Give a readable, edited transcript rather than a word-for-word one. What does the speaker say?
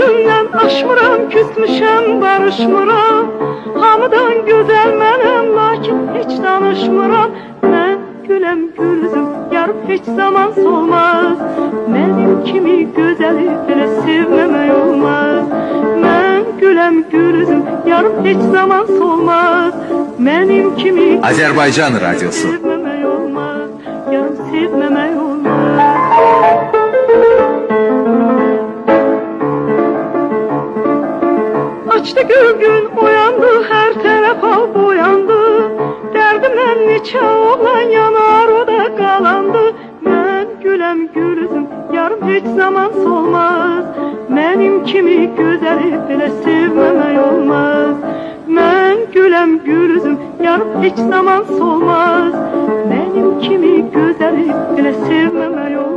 Özümden aşmıram, küsmüşəm, barışmıram. Hamıdan güzel mənim, lakin hiç danışmıram. Mən güləm gülüzüm, yarım hiç zaman solmaz. Mənim kimi gözəli belə sevməmək olmaz. Mən güləm gülüzüm, yarım hiç zaman solmaz. Mənim kimi Azerbaycan Radyosu. sevməmək olmaz, yarım sevməmək olmaz. Açtı gün uyandı, her taraf al boyandı. Derdimden neçə oğlan yanar, o da qalandı. Mən güləm gülüzüm, yarım hiç zaman solmaz. Mənim kimi gözəli belə sevməmək olmaz. Mən güləm gülüzüm, yarım hiç zaman solmaz. Mənim kimi gözəli belə sevməmək olmaz.